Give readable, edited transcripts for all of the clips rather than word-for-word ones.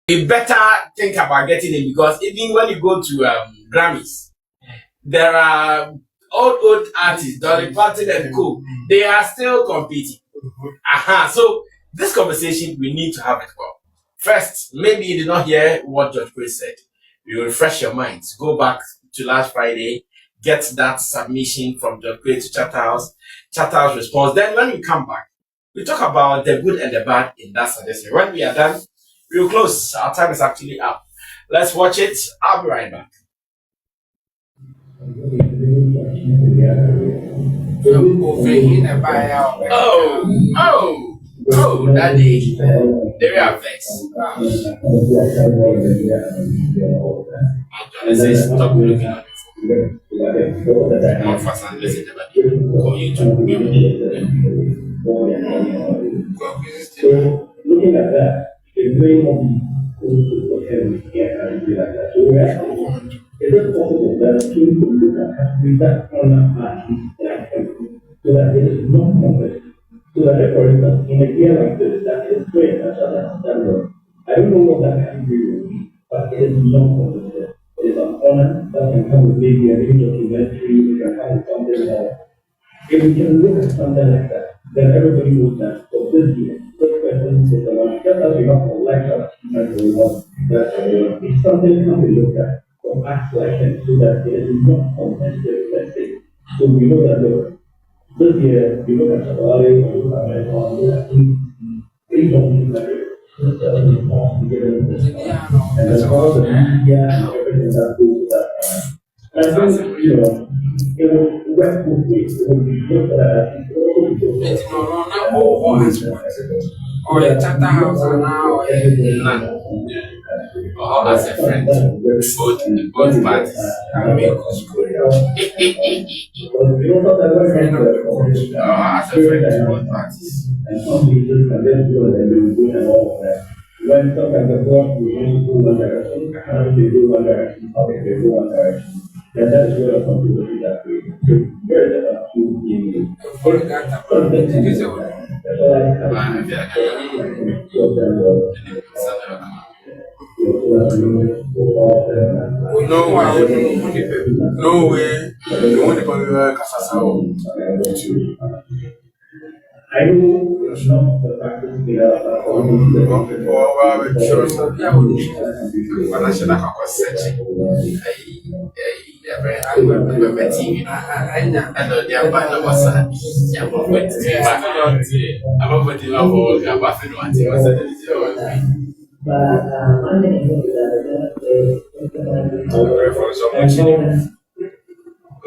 you better think about getting it, because even when you go to Grammys, there are old artists, Dolly Parton and co. They are still competing. So this conversation we need to have it well. First, maybe you did not hear what Judge Chris said. You refresh your minds. Go back to last Friday, get that submission from Judge Chris to Chatta House response. Then when we come back, we talk about the good and the bad in that suggestion. When we are done, we will close. Our time is actually up. Let's watch it. I'll be right back. Oh, that day. There we are vexed. Let's say stop looking at the phone. More fast and listen to it. Call YouTube. Looking at that, it's very is it possible that people look at that on a so that it is not complex? So that, for instance, in a year like this, that is great, that's a standard. I don't know what that category will be, but it is not complex. It is an honor that can come with maybe a new documentary, it can come with something more. If we can look at something like that, then everybody knows that for this year, this person is the one, just as we have for life achievement, if something can be looked at from acts like that, so that it is not competitive, let's say. So we know that, look, this year, we look at Shatta Wale, we look at America, we look at things, they don't look at it. And as far as the media and everything that goes with that, I think, you know, it will work both ways. It will be good that or the Chatta House now, or as a friend, both parties are making us good. As a friend to both parties. And some people can then go and do good and all of that. When sometimes the boss will only do one direction, how they do one direction, how they do one direction. And that is where some people do that way. So where there are two in that's all No way. You want to I know it's not the practice we are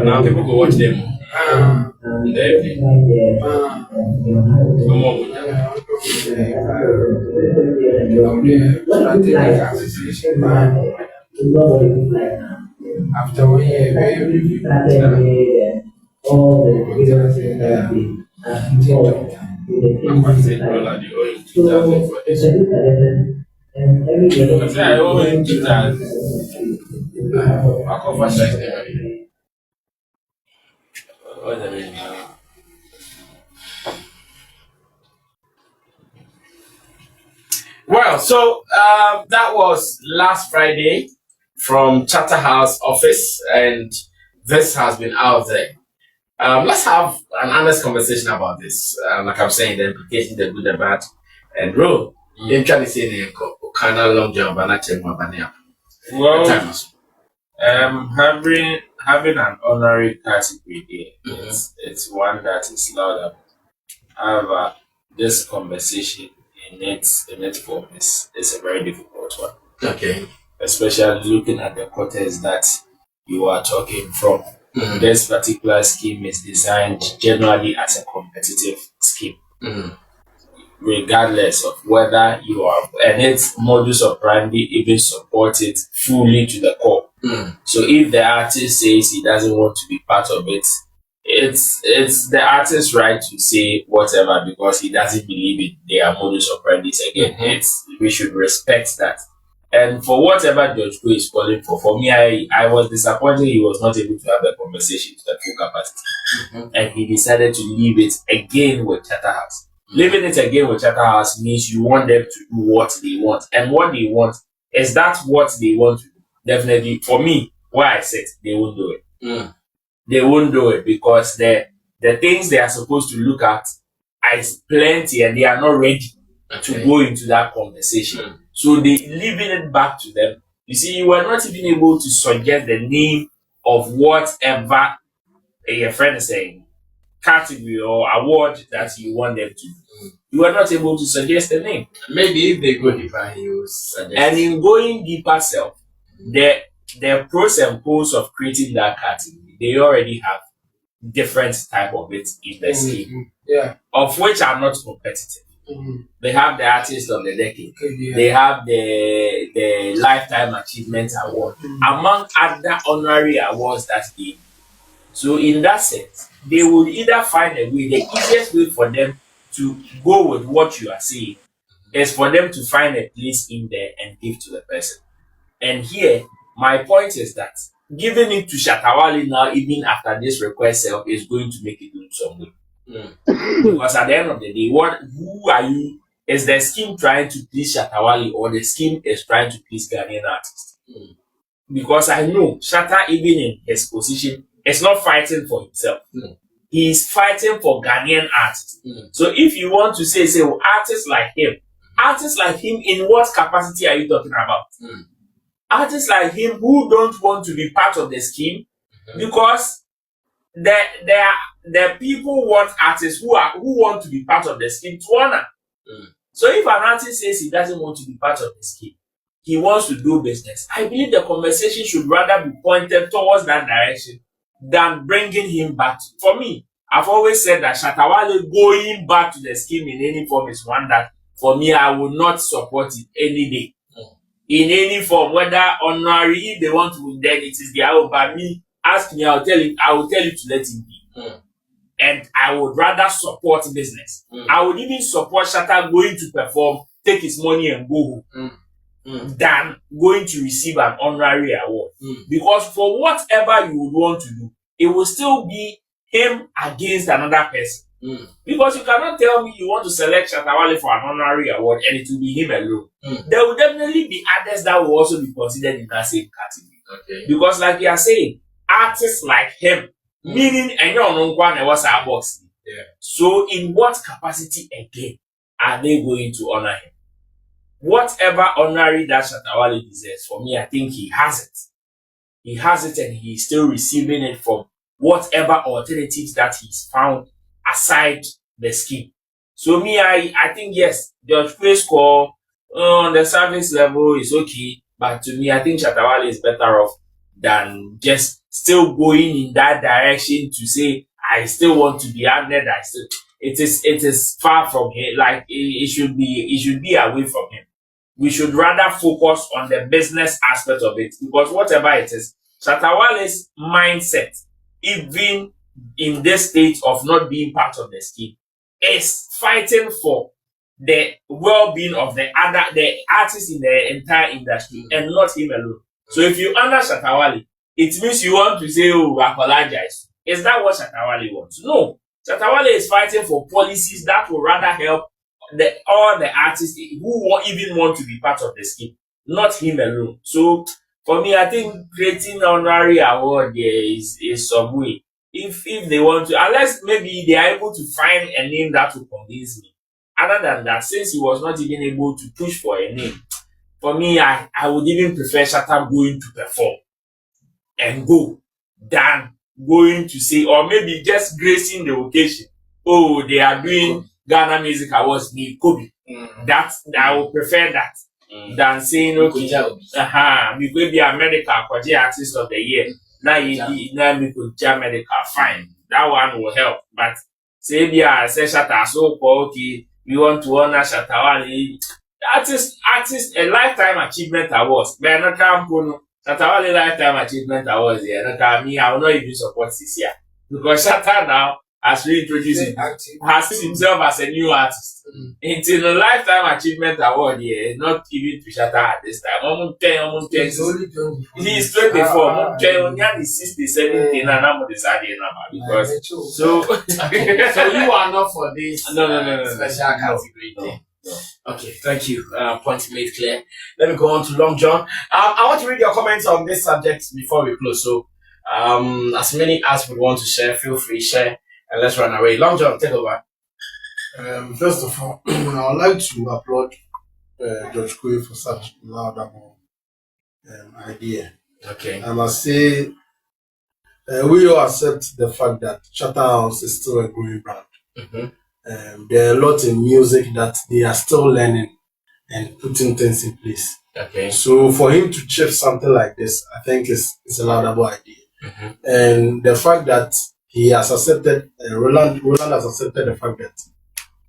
now people go watch them. After 1 year, all the videos and every well, so that was last Friday from Chatta House office, and this has been out there. Let's have an honest conversation about this. Like I'm saying, the implications, the good, the bad, and bro, you're trying to say the kind of long job, but not well, having an honorary category there, it's one that is louder. However, this conversation in its form is a very difficult one. Okay. Especially looking at the quarters that you are talking from. This particular scheme is designed generally as a competitive scheme. Regardless of whether you are, and its modus operandi even support it fully to the core. So if the artist says he doesn't want to be part of it, it's the artist's right to say whatever because he doesn't believe it. They are modus operandi again. We should respect that. And for whatever Judge Ko is calling for me, I was disappointed he was not able to have the conversation to the full capacity. And he decided to leave it again with Chatta House. Leaving it again with Shatta House means you want them to do what they want. And what they want, is that what they want to do? Definitely, for me, where I sit, they won't do it. They won't do it because the things they are supposed to look at is plenty and they are not ready to go into that conversation. So they leaving it back to them. You see, you were not even able to suggest the name of whatever your friend is saying, category or award that you want them to do. You were not able to suggest the name. Maybe if they go deeper, he will suggest. And in going deeper self, the pros and cons of creating that category, they already have different type of it in the scheme. Yeah. Of which are not competitive. They have the Artist of the Decade. They have the Lifetime Achievement Award, among other honorary awards that they. So in that sense, they would either find a way. The easiest way for them to go with what you are saying is for them to find a place in there and give to the person. And here, my point is that giving it to Shatta Wale now, even after this request self, is going to make it look some way. Because at the end of the day, who are you? Is the scheme trying to please Shatta Wale or the scheme is trying to please Ghanaian artists? Because I know Shatta, even in his position, is not fighting for himself. He is fighting for Ghanaian artists. So if you want to say well, artists like him, in what capacity are you talking about? Artists like him who don't want to be part of the scheme, because the people want artists who want to be part of the scheme to honor. So if an artist says he doesn't want to be part of the scheme, he wants to do business, I believe the conversation should rather be pointed towards that direction than bringing him back. For me, I've always said that Shatta Wale going back to the scheme in any form is one that, for me, I will not support it any day. In any form, whether honorary, if they want to, then it is their own. But me, ask me, I will tell you to let him be. And I would rather support business. I would even support Shatta going to perform, take his money and go home, than going to receive an honorary award. Because for whatever you would want to do, it will still be him against another person. Because you cannot tell me you want to select Shatta Wale for an honorary award and it will be him alone. There will definitely be others that will also be considered in that same category. Because like you are saying, artists like him, meaning was our box. So in what capacity again are they going to honor him? Whatever honorary that Shatta Wale deserves, for me, I think he has it. He has it and he's still receiving it from whatever alternatives that he's found aside the scheme. So me, I think yes, George Clay's score on the service level is okay, but to me, I think Shatta Wale is better off than just still going in that direction to say I still want to be honored. It is far from him. Like it should be away from him. We should rather focus on the business aspect of it, because whatever it is, Shatta Wale's mindset, even in this state of not being part of the scheme, is fighting for the well-being of the artists in the entire industry and not him alone. So if you honor Shatta Wale, it means you want to say, oh, apologize. Is that what Shatta Wale wants? No. Shatta Wale is fighting for policies that will rather help all the artists who even want to be part of the scheme, not him alone. So for me, I think creating an honorary award is some way. If they want to, unless maybe they are able to find a name that will convince me. Other than that, since he was not even able to push for a name, for me, I would even prefer Shatta going to perform and go than going to say, or maybe just gracing the occasion. Oh, they are doing Ghana Music Awards, me Kobe. I would prefer that than saying, okay, me could be America Artist of the Year. Now me could jam America, fine. That one will help. But say say Shatta, so okay, we want to honor Shatta Wale. Artist a Lifetime Achievement Awards. But not Shatta Wale Lifetime Achievement Awards. I will not even support this year. Because Shatta now has reintroduced him, has seen himself as a new artist. Until the Lifetime Achievement Award, not even to Shatta at this time. He's only 24. He's 24. He's 60, 70, and I'm deciding because so So you are not for this no. special category thing. Okay, thank you. Point made clear. Let me go on to Long John. I want to read your comments on this subject before we close. So, as many as would want to share, feel free, share, and let's run away. Long John, take over. First of all, I would like to applaud George Quay for such laudable idea. Okay. I must say, we all accept the fact that Shatta House is still a growing brand. There are a lot in music that they are still learning and putting things in place. Okay. So for him to chip something like this, I think it's a laudable idea. And the fact that he has accepted, Roland has accepted the fact that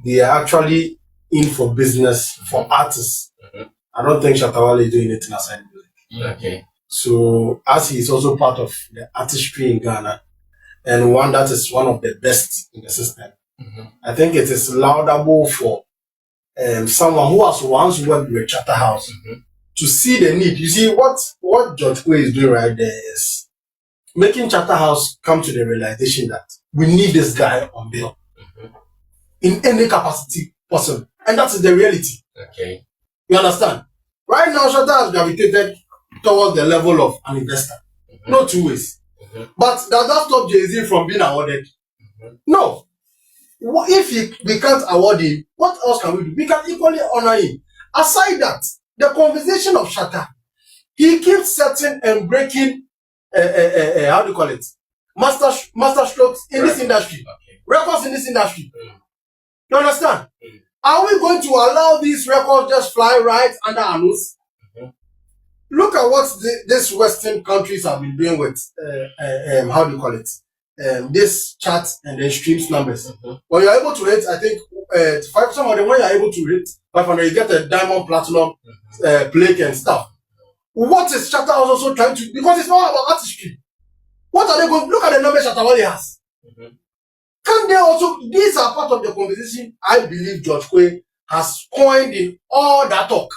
they are actually in for business for artists. I don't think Shatta Wale is doing anything aside music. Okay. So as he is also part of the artistry in Ghana, and one that is one of the best in the system, I think it is laudable for someone who has once worked with Shatta House to see the need. You see, what George Quay is doing right there is making Shatta House come to the realization that we need this guy on bill in any capacity possible. And that is the reality. Okay. You understand? Right now, Shatta has gravitated towards the level of an investor. No two ways. But does that stop Jay-Z from being awarded? No. If we can't award him, what else can we do? We can equally honor him. Aside that, the conversation of Shatta, he keeps setting and breaking, how do you call it? Master strokes in this industry. Records in this industry. You understand? Are we going to allow these records just fly right under our nose? Look at what these Western countries have been doing with, how do you call it? This chart and the streams numbers. When you're able to hit, I think, some of them, when you're able to hit 500, you get a diamond, platinum, plaque and stuff. What is Shatta also trying to, because it's not about artistry. What are they going to, look at the numbers Shatta Wale has. Can they also, these are part of the conversation I believe George Quay has coined in all that talk.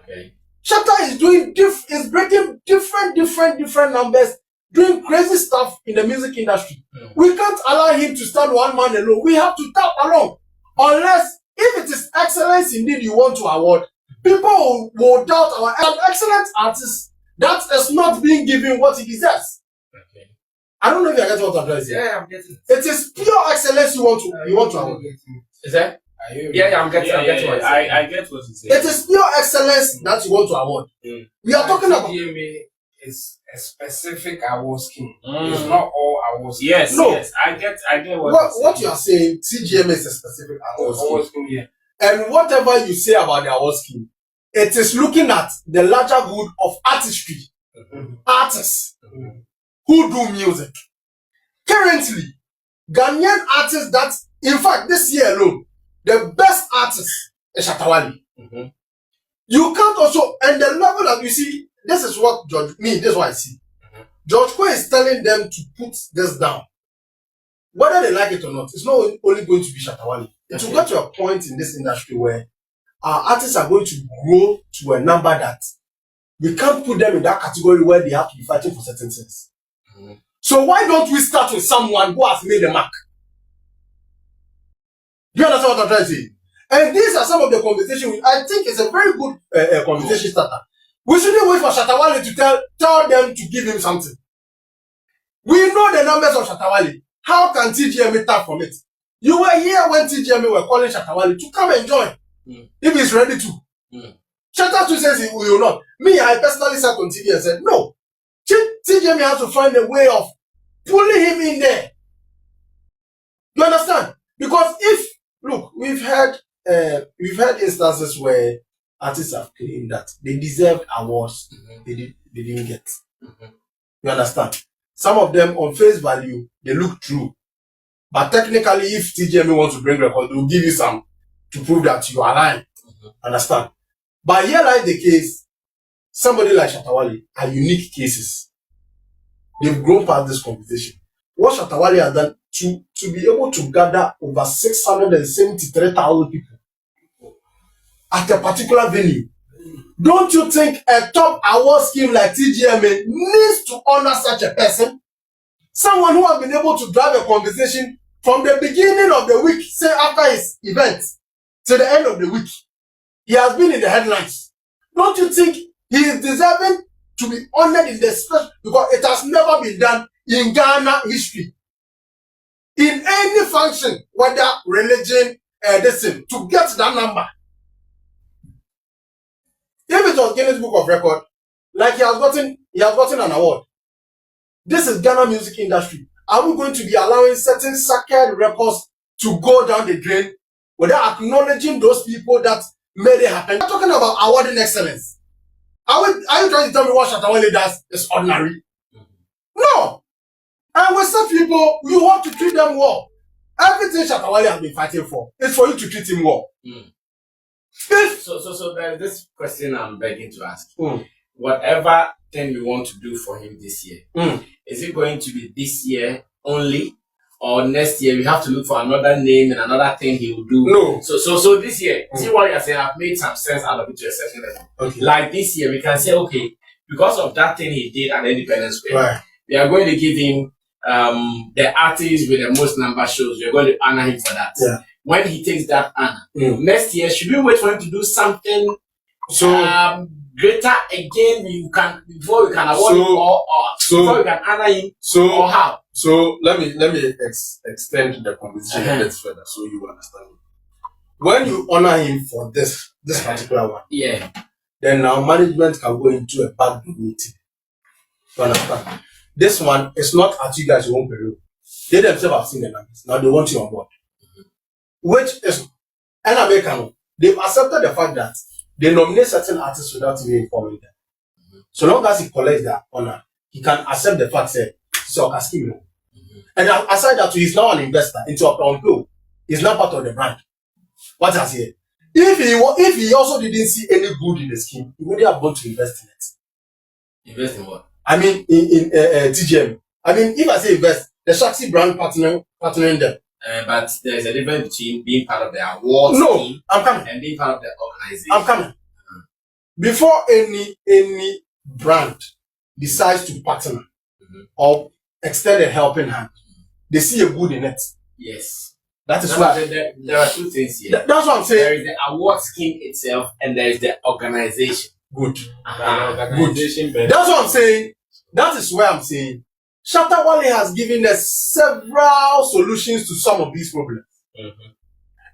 Okay. Shatta is doing is breaking different numbers, doing crazy stuff in the music industry. We can't allow him to stand one man alone. We have to tap along. Unless, if it is excellence indeed you want to award, people will doubt an excellent artist that is not being given what he deserves. Okay. I don't know if you get what I'm trying to say. Yeah, I'm getting it. It is pure excellence you want to award. Is that? Yeah, I'm getting what I get what you say. It is pure excellence that you want to award. We are talking about TGMA is a specific award scheme. It's not all awards. Yes, no. Yes, I get what you are saying. TGMA is a specific award scheme. Yeah. And whatever you say about the award scheme, it is looking at the larger good of artistry, artists who do music. Currently, Ghanaian artists that, in fact, this year alone, the best artist is Shatta Wale. You can't also, and the level that you see, this is what this is what I see. George Quay is telling them to put this down. Whether they like it or not, it's not only going to be Shatta Wale. It will get to a point in this industry where our artists are going to grow to a number that we can't put them in that category where they have to be fighting for certain things. So why don't we start with someone who has made a mark? Do you understand what I'm trying to say? And these are some of the conversations. I think it's a very good conversation starter. We shouldn't wait for Shatta Wale to tell them to give him something. We know the numbers of Shatta Wale. How can TGMA tap from it? You were here when TGMA were calling Shatta Wale to come and join. If he's ready to. Shatta too says he will not. Me, I personally sat on TV and said, no. TGMA has to find a way of pulling him in there. You understand? Because look, we've had instances where artists have claimed that they deserved awards they didn't get. You understand? Some of them on face value, they look true. But technically, if TGMA wants to bring records, they will give you some to prove that you are lying. Understand? But here lies the case, somebody like Shatta Wale are unique cases. They've grown past this conversation. What Shatta Wale has done to be able to gather over 673,000 people at a particular venue. Don't you think a top award scheme like TGMA needs to honor such a person? Someone who has been able to drive a conversation from the beginning of the week, say after his event, to the end of the week. He has been in the headlines. Don't you think he is deserving to be honored in the special? Because it has never been done in Ghana history. In any function, whether religion, to get that number. If it was Guinness Book of Record, like he has gotten an award. This is Ghana music industry. Are we going to be allowing certain sacred records to go down the drain without acknowledging those people that made it happen? I'm talking about awarding excellence. Are you trying to tell me what Shatta Wale does is ordinary? No. And with such people, you have to treat them well. Everything Shatta Wale has been fighting for is for you to treat him well. So there's this question I'm begging to ask. Whatever thing we want to do for him this year, is it going to be this year only, or next year we have to look for another name and another thing he will do? No. So this year, see what you're saying, I've made some sense out of it to a certain level. Okay. Like this year, we can say, okay, because of that thing he did at Independence Square, Right. we are going to give him the artist with the most number of shows. We're going to honor him for that. Yeah. When he takes that honor, next year, should we wait for him to do something greater again? Before we can award him, or before we can honor him, or how? So let me extend the conversation a bit further so you understand. When you honor him for this particular one, then now management can go into a back meeting. You understand? This one is not at you guys' own peril. They themselves have seen the numbers. Now they want you on board. Which is an American. They've accepted the fact that they nominate certain artists without even informing them. So long as he collects their honor, he can accept the fact that so and aside that, he's now an investor into a Pronto. He's not part of the brand. What has he? If he also didn't see any good in the scheme, he wouldn't have gone to invest in it. Invest in what? I mean, in TGM. I mean, if I say invest, the Shaxi brand partnering them. But there's a difference between being part of the awards team I'm coming. and being part of the organization. I'm coming. Before any brand decides to partner or extend a helping hand, they see a good in it. Yes. That is why there are two things here. That's what I'm saying. There is the award scheme itself, and there is the organization. Good. Organization. That's what I'm saying. That is where I'm saying Shatta Wale has given us several solutions to some of these problems.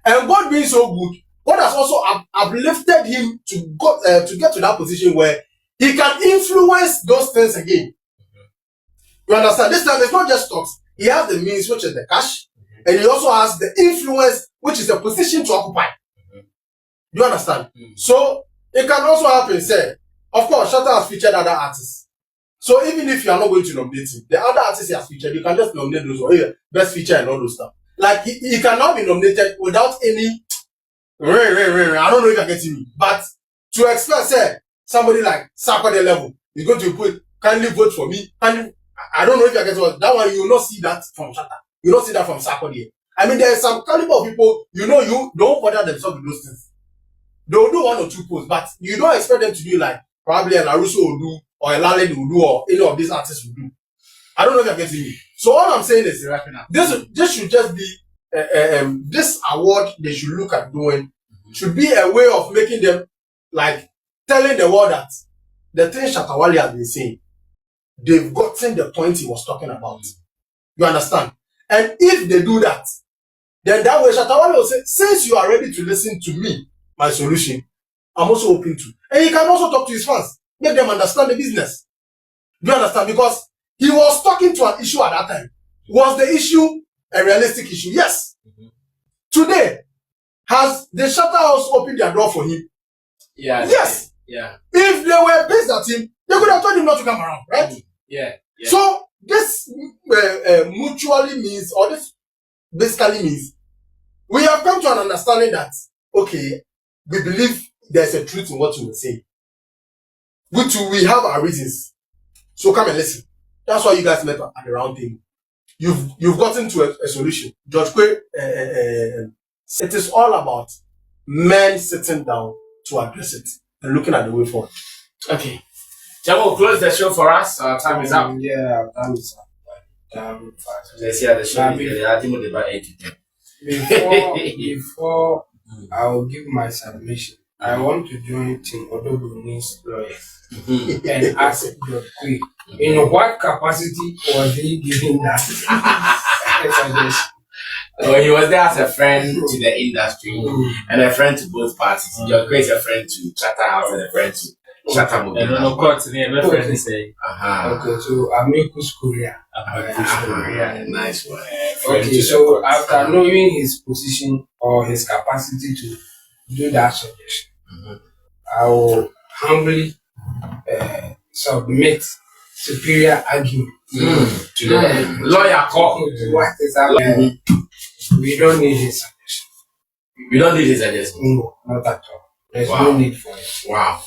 And God being so good, God has also uplifted him to get to that position where he can influence those things again. You understand? This time it's not just talks. He has the means, which is the cash, and he also has the influence, which is the position to occupy. You understand? So it can also happen, say, of course, Shatta has featured other artists. So even if you are not going to nominate him, the other artists he has featured, you can just nominate those or best feature and all those stuff. Like he cannot be nominated without any I don't know if you're getting me. But to expect, say, somebody like Sarkodie level is going to put kindly vote for me. And I don't know if you're getting what that one, you will not see that from Shatta. You will not see that from Sarkodie. I mean, there is some caliber of people, you don't bother themselves with those things. They will do one or two posts, but you don't expect them to do like probably a Larusso will do, or a Laled will do, or any of these artists will do. I don't know if you're getting me. So all I'm saying is, this should just be, this award they should look at doing should be a way of making them, like, telling the world that the thing Shatta Wale has been saying, they've gotten the point he was talking about. You understand? And if they do that, then that way Shatta Wale will say, since you are ready to listen to me, my solution, I'm also open to. And he can also talk to his fans, make them understand the business. Do you understand? Because he was talking to an issue at that time. Was the issue a realistic issue? Yes. Today, has the Shatta House opened their door for him? Yeah. Yes. Yeah. If they were pissed at him, they could have told him not to come around, right? Yeah. So this mutually means, or this basically means, we have come to an understanding that, okay, we believe there's a truth in what you were saying. We have our reasons. So come and listen. That's why you guys met at the round table. you've gotten to a solution. Judge Kwe, it is all about men sitting down to address it and looking at the way forward. Okay. Jamo, close the show for us. Our time is up. Yeah, time is up. Let's hear the show. Before I will give my submission, I want to join Team Odogwu's lawyers and ask Judge Kwe, in what capacity was he giving that suggestion? Oh, he was there as a friend to the industry and a friend to both parties. Judge Kwe is a friend to Shatta House and a friend to Shatta Wale. And no court name, my friend is saying. Okay, so Amicus Korea. Yeah, nice one. Okay, so after knowing his position or his capacity to do that suggestion, I will humbly submit superior argument to the lawyer call. To what is happening. We don't need his suggestion. We don't need his suggestion. No, not at all. There's no need for it. Wow.